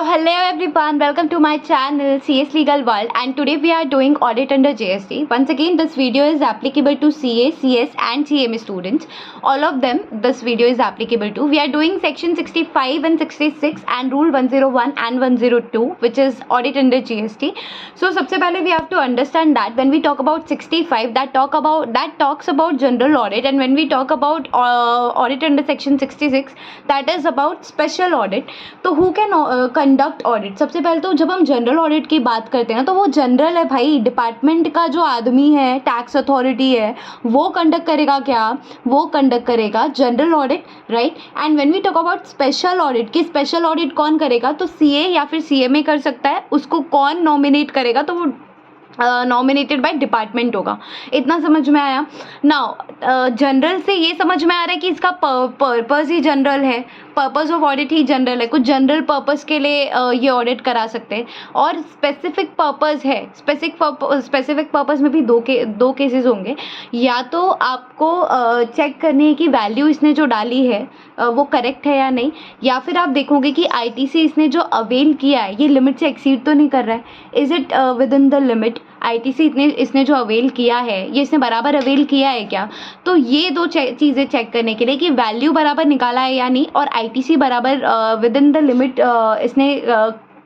So hello everyone, welcome to my channel CS Legal World, and today we are doing audit under GST. Once again, this video is applicable to CA, CS and CMA students. All of them this video is applicable to. We are doing section 65 and 66 and rule 101 and 102, which is audit under GST. So सबसे पहले we have to understand that when we talk about 65, that talks about general audit, and when we talk about audit under section 66, that is about special audit. तो who can conduct audit? सबसे पहले तो जब हम general audit की बात करते हैं तो वो जनरल है भाई, डिपार्टमेंट का जो आदमी है, टैक्स अथॉरिटी है, वो कंडक्ट करेगा क्या? वो कंडक्ट करेगा general audit, right? And when we talk about special audit, की स्पेशल ऑडिट कौन करेगा? तो सीए या फिर सीएमए कर सकता है. उसको कौन नॉमिनेट करेगा? तो वो नॉमिनेटेड बाय डिपार्टमेंट होगा. इतना समझ में आया? नाउ जनरल से ये समझ में आ रहा है कि इसका पर्पस ही जनरल है, purpose of audit he general है. कुछ जनरल पर्पस के लिए ये ऑडिट करा सकते हैं. और स्पेसिफिक पर्पस है, स्पेसिफिक पर्पस में भी दो केसेस होंगे. या तो आपको चेक करनी है कि वैल्यू इसने जो डाली है वो करेक्ट है या नहीं, या फिर आप देखोगे कि आईटीसी इसने जो अवेल किया है ये लिमिट से एक्सीड तो नहीं कर रहा है. Is it with in the limit? ITC इसने जो अवेल किया है ये इसने बराबर अवेल किया है क्या? तो ये दो चीज़ें चेक करने के लिए कि वैल्यू बराबर निकाला है या नहीं, और आईटीसी बराबर विद इन द लिमिट इसने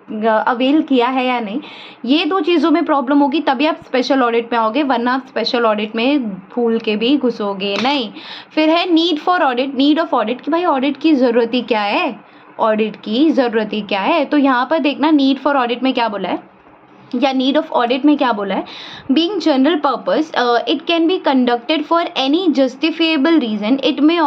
अवेल किया है या नहीं, ये दो चीज़ों में प्रॉब्लम होगी तभी आप स्पेशल ऑडिट में आओगे, वरना आप स्पेशल ऑडिट में भूल के भी घुसोगे नहीं. फिर है need for audit, need of audit, कि भाई ऑडिट की ज़रूरत ही क्या है, ऑडिट की ज़रूरत ही क्या है. तो यहाँ पर देखना नीड फॉर ऑडिट में क्या बोला है, या नीड ऑफ ऑडिट में क्या बोला है. Being general purpose, it can be conducted for any justifiable reason. It may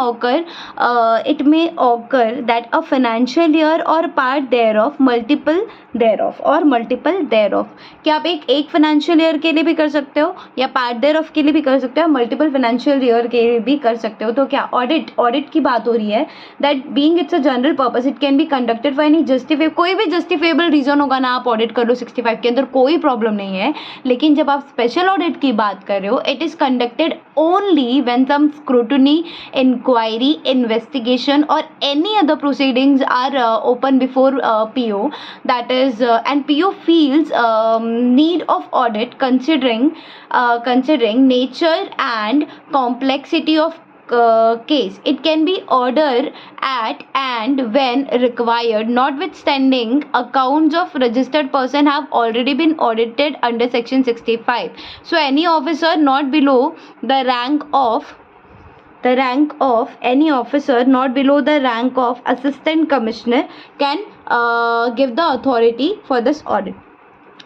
occur that a financial year और part thereof, multiple thereof और मल्टीपल देयर ऑफ. क्या आप एक फाइनेंशियल ईयर के लिए भी कर सकते हो, या पार्ट देयर ऑफ के लिए भी कर सकते हो, मल्टीपल फाइनेंशियल ईयर के लिए भी कर सकते हो. तो क्या ऑडिट की बात हो रही है that being it's a general purpose it can be conducted for any justifiable, कोई भी जस्टिफाइबल रीजन होगा ना, आप ऑडिट कर लो 65 के अंदर, कोई प्रॉब्लम नहीं है. लेकिन जब आप स्पेशल ऑडिट की बात कर रहे हो, it is conducted only when some scrutiny, inquiry, investigation और any other proceedings are open before PO, that is and PO feels need of audit considering nature and complexity of case. It can be ordered at and when required, notwithstanding accounts of registered person have already been audited under section 65. So any officer not below the rank of any officer not below the rank of assistant commissioner can give the authority for this audit.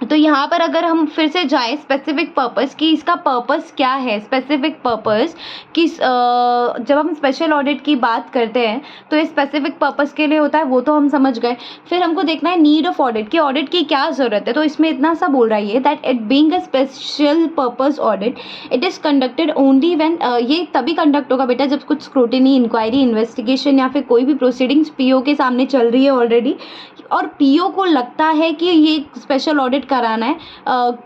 तो यहाँ पर अगर हम फिर से जाएं specific purpose, कि इसका पर्पस क्या है, स्पेसिफिक पर्पस कि जब हम स्पेशल ऑडिट की बात करते हैं तो ये स्पेसिफिक पर्पस के लिए होता है, वो तो हम समझ गए. फिर हमको देखना है नीड ऑफ ऑडिट, कि ऑडिट की क्या ज़रूरत है. तो इसमें इतना सा बोल रहा है that it being a special purpose audit it is conducted only when, ये तभी कंडक्ट होगा बेटा जब कुछ स्क्रूटिनी, इंक्वायरी, इन्वेस्टिगेशन या फिर कोई भी प्रोसीडिंग्स PO के सामने चल रही है ऑलरेडी, और PO को लगता है कि ये स्पेशल ऑडिट कराना है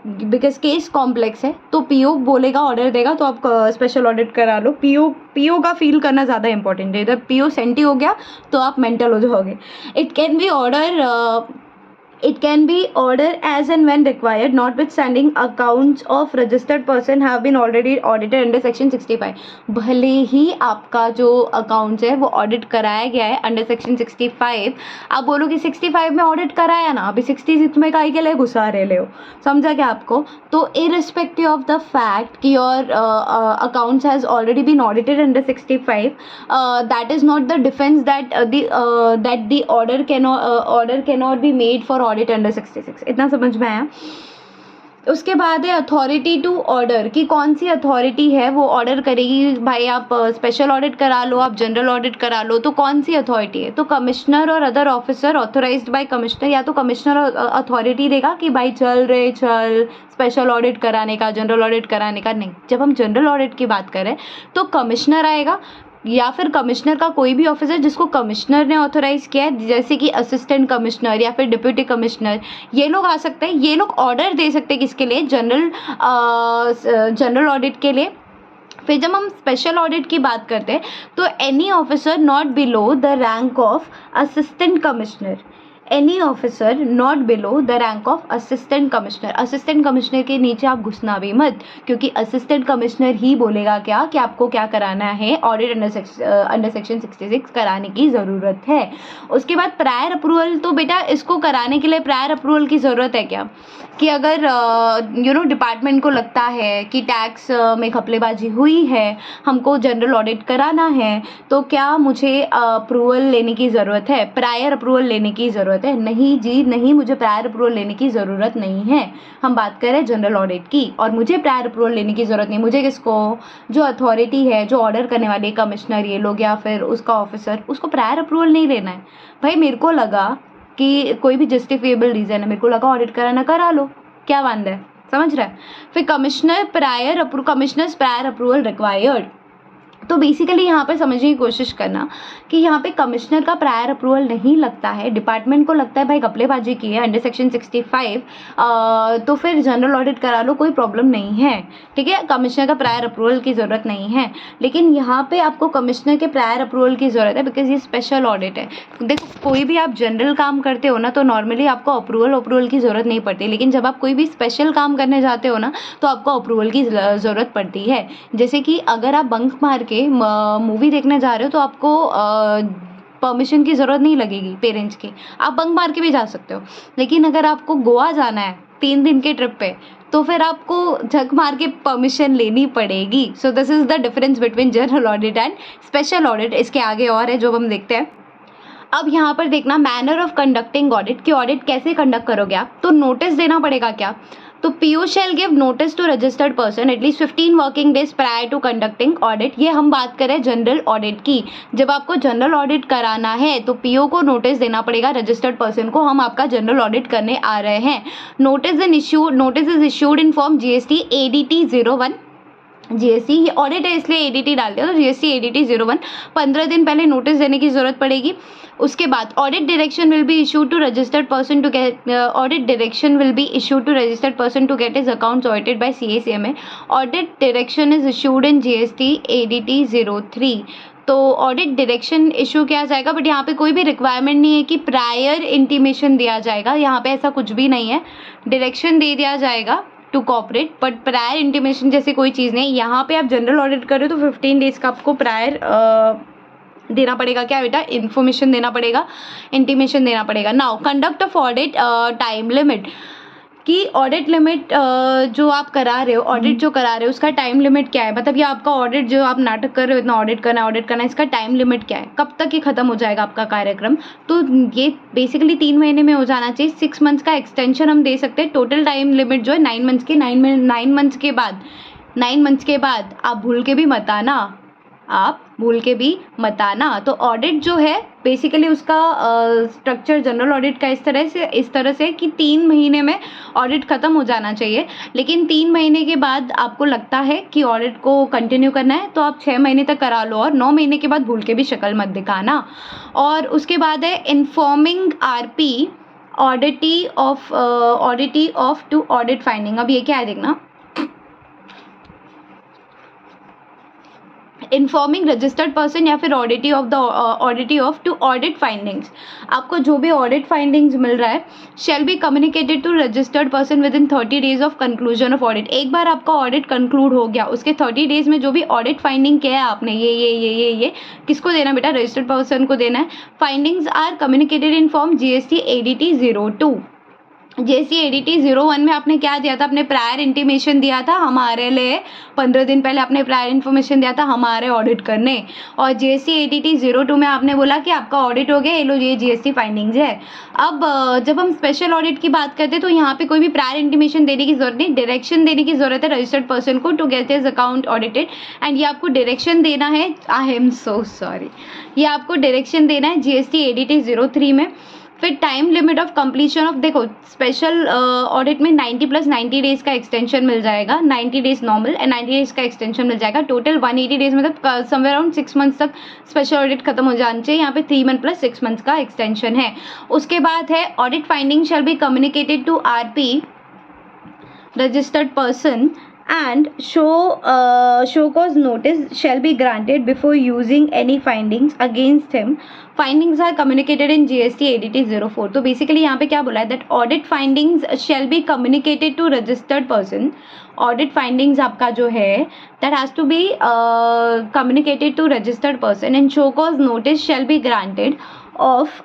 बिकॉज केस कॉम्प्लेक्स है. तो PO बोलेगा, ऑर्डर देगा, तो आप स्पेशल ऑडिट करा लो. PO का फील करना ज़्यादा इंपॉर्टेंट है. इधर PO सेंटी हो गया तो आप मेंटल हो जाओगे. It can be ordered as and when required, notwithstanding accounts of registered person have been already audited under section 65. भले ही आपका जो अकाउंट्स है वो ऑडिट कराया गया है अंडर सेक्शन 65, आप बोलोगे 65 में ऑडिट कराया ना, अभी 66 में काहे के लिए घुसा रहे हो, समझा क्या आपको? तो irrespective of the fact कि your accounts has already been audited under 65, that is not the defense that the order cannot be made for audit under 66. इतना समझ में आया? उसके बाद है अथॉरिटी टू ऑर्डर, कि कौन सी अथॉरिटी है वो ऑर्डर करेगी. भाई आप स्पेशल ऑडिट करा लो, आप जनरल ऑडिट करा लो, तो कौन सी अथॉरिटी है? तो कमिश्नर और other officer authorized by commissioner, या तो कमिश्नर अथॉरिटी देगा कि भाई चल स्पेशल ऑडिट कराने का, जनरल ऑडिट कराने का. नहीं, जब हम जनरल ऑडिट की बात करें तो कमिश्नर आएगा, या फिर कमिश्नर का कोई भी ऑफिसर जिसको कमिश्नर ने ऑथोराइज किया है, जैसे कि असिस्टेंट कमिश्नर या फिर डिप्यूटी कमिश्नर, ये लोग आ सकते हैं. ये लोग ऑर्डर दे सकते हैं किसके लिए? जनरल ऑडिट के लिए. फिर जब हम स्पेशल ऑडिट की बात करते हैं तो any officer not below the rank of assistant commissioner, any officer not below the rank of assistant commissioner. Assistant commissioner के नीचे आप घुसना भी मत, क्योंकि असिस्टेंट कमिश्नर ही बोलेगा क्या कि आपको क्या कराना है, ऑडिट अंडर सेक्शन 66 कराने की ज़रूरत है। उसके बाद प्रायर अप्रूवल, तो बेटा इसको कराने के लिए प्रायर अप्रूवल की ज़रूरत है क्या, कि अगर डिपार्टमेंट को लगता है कि टैक्स में घपलेबाजी हुई है, हमको जनरल ऑडिट कराना है, तो क्या मुझे अप्रूवल लेने की ज़रूरत है, प्रायर अप्रूवल लेने की ज़रूरत है? नहीं जी नहीं, मुझे प्रायर अप्रूवल लेने की ज़रूरत नहीं है। हम बात करें जनरल ऑडिट की, और मुझे प्रायर अप्रूवल लेने की ज़रूरत नहीं। मुझे किसको, जो अथॉरिटी है, जो ऑर्डर करने वाले कमिश्नर ये लोग या फिर उसका ऑफिसर, उसको प्रायर अप्रूवल नहीं लेना है। भाई मेरे को लगा कि कोई भी जस्टिफिएबल रीज़न है, मेरे को लगा ऑडिट कराना, करा लो, क्या वांदा है, समझ रहा है। फिर कमिश्नर्स प्रायर अप्रूवल रिक्वायर्ड। तो बेसिकली यहाँ पे समझने की कोशिश करना कि यहाँ पे कमिश्नर का प्रायर अप्रूवल नहीं लगता है, डिपार्टमेंट को लगता है भाई घपलेबाजी की है अंडर सेक्शन 65, तो फिर जनरल ऑडिट करा लो, कोई प्रॉब्लम नहीं है, ठीक है, कमिश्नर का प्रायर अप्रूवल की ज़रूरत नहीं है। लेकिन यहाँ पे आपको कमिश्नर के प्रायर अप्रूवल की ज़रूरत है, बिकॉज ये स्पेशल ऑडिट है। देखो कोई भी आप जनरल काम करते हो ना, तो नॉर्मली आपको अप्रूवल की ज़रूरत नहीं पड़ती, लेकिन जब आप कोई भी स्पेशल काम करने जाते हो ना, तो आपको अप्रूवल की ज़रूरत पड़ती है। जैसे कि अगर आप बंक मार के मूवी देखने जा रहे हो, तो आपको परमिशन की ज़रूरत नहीं लगेगी पेरेंट्स की, आप बंक मार के भी जा सकते हो। लेकिन अगर आपको गोवा जाना है 3 दिन के ट्रिप पे, तो फिर आपको झक मार के परमिशन लेनी पड़ेगी। So this is the difference between general audit and special audit. इसके आगे और है जो हम देखते हैं। अब यहाँ पर देखना मैनर ऑफ कंडक्टिंग ऑडिट, कि ऑडिट कैसे कंडक्ट करोगे आप। तो नोटिस देना पड़ेगा क्या, तो PO shall give notice to registered person at least 15 working days prior to conducting audit. ये हम बात करें जनरल ऑडिट की। जब आपको जनरल ऑडिट कराना है तो पीओ को नोटिस देना पड़ेगा रजिस्टर्ड पर्सन को, हम आपका जनरल ऑडिट करने आ रहे हैं। Notice is issued in form GST ADT 01। GST ये ऑडिट है इसलिए एडीटी डाल दिया, तो जीएसटी ADT 01 15 दिन पहले नोटिस देने की जरूरत पड़ेगी। उसके बाद audit direction will be issued to registered person to get his accounts audited by CACMA। Audit direction is issued in GST ADT 03। तो ऑडिट डायरेक्शन इशू किया जाएगा, बट यहाँ पे कोई भी रिक्वायरमेंट नहीं है कि प्रायर इंटीमेशन दिया जाएगा, यहाँ पे ऐसा कुछ भी नहीं है। डायरेक्शन दे दिया जाएगा to corporate, but prior intimation जैसे कोई चीज़ नहीं। यहाँ पे आप जनरल ऑडिट कर रहे हो तो 15 डेज का आपको प्रायर देना पड़ेगा, क्या बेटा, इन्फॉर्मेशन देना पड़ेगा, इंटीमेशन देना पड़ेगा। Now conduct of audit time limit, कि ऑडिट लिमिट जो आप करा रहे हो, ऑडिट जो करा रहे हो उसका टाइम लिमिट क्या है। मतलब ये आपका ऑडिट जो आप नाटक कर रहे हो, इतना ऑडिट करना है, इसका टाइम लिमिट क्या है, कब तक ये खत्म हो जाएगा आपका कार्यक्रम। तो ये बेसिकली 3 महीने में हो जाना चाहिए। 6 मंथ्स का एक्सटेंशन हम दे सकते हैं। टोटल टाइम लिमिट जो है 9 मंथ्स के, 9 मंथ्स के बाद आप भूल के भी मत आना, तो ऑडिट जो है बेसिकली उसका स्ट्रक्चर जनरल ऑडिट का इस तरह से कि 3 महीने में ऑडिट ख़त्म हो जाना चाहिए। लेकिन 3 महीने के बाद आपको लगता है कि ऑडिट को कंटिन्यू करना है तो आप 6 महीने तक करा लो, और 9 महीने के बाद भूल के भी शक्ल मत दिखाना। और उसके बाद है informing RP auditee of to audit finding. अब ये क्या है देखना, इन्फॉर्मिंग रजिस्टर्ड पर्सन या फिर auditee of to audit findings. आपको जो भी ऑडिट फाइंडिंग्स मिल रहा है shall be communicated to registered person within 30 days of conclusion of audit. एक बार आपका ऑडिट कंक्लूड हो गया, उसके 30 डेज में जो भी ऑडिट फाइंडिंग किया है आपने, ये किसको देना बेटा, रजिस्टर्ड पर्सन को देना है। Findings are communicated in form GST ADT 02। GST ADT 01 में आपने क्या दिया था, आपने प्रायर इंटीमेशन दिया था हमारे लिए, 15 दिन पहले आपने प्रायर इन्फॉर्मेशन दिया था हमारे ऑडिट करने। और GST ADT 02 में आपने बोला कि आपका ऑडिट हो गया, ये लो ये GST फाइंडिंग्स है। अब जब हम स्पेशल ऑडिट की बात करते हैं तो यहाँ पे कोई भी प्रायर इंटीमेशन देने की जरूरत नहीं, डायरेक्शन देने की जरूरत है रजिस्टर्ड पर्सन को to get his account audited. And ये आपको डायरेक्शन देना है, आई एम सो सॉरी, ये आपको डायरेक्शन देना है GST ADT 03 में। फिर time limit of completion of, देखो स्पेशल ऑडिट में 90 + 90 डेज का एक्सटेंशन मिल जाएगा, 90 डेज नॉर्मल एंड 90 डेज का एक्सटेंशन मिल जाएगा। टोटल 180 डेज, मतलब समवेयर अराउंड 6 मंथ्स तक स्पेशल ऑडिट खत्म हो जाना चाहिए। यहाँ पे 3 मंथ + 6 मंथ्स का एक्सटेंशन है। उसके बाद है audit finding shall be communicated to RP registered person and show cause notice shall be granted before using any findings against him. Findings are communicated in GST ADT 04. तो basically यहाँ पे क्या बोला है, that audit findings shall be communicated to registered person. Audit findings आपका जो है that has to be communicated to registered person and show cause notice shall be granted of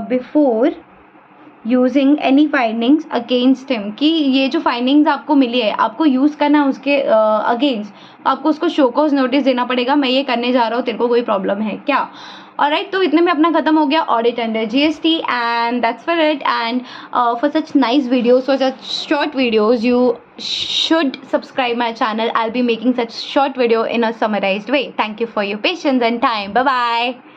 before using any findings against him. कि ये जो findings आपको मिली है आपको use करना है उसके अगेंस्ट, आपको उसको शो कॉज नोटिस देना पड़ेगा, मैं ये करने जा रहा हूँ, तेरे को कोई प्रॉब्लम है क्या. ऑलराइट, तो इतने में अपना खत्म हो गया audit under GST and that's for it. And for such nice videos, for such short videos, you should subscribe my channel. I'll be making such short video in a summarized way. Thank you for your patience and time. Bye bye.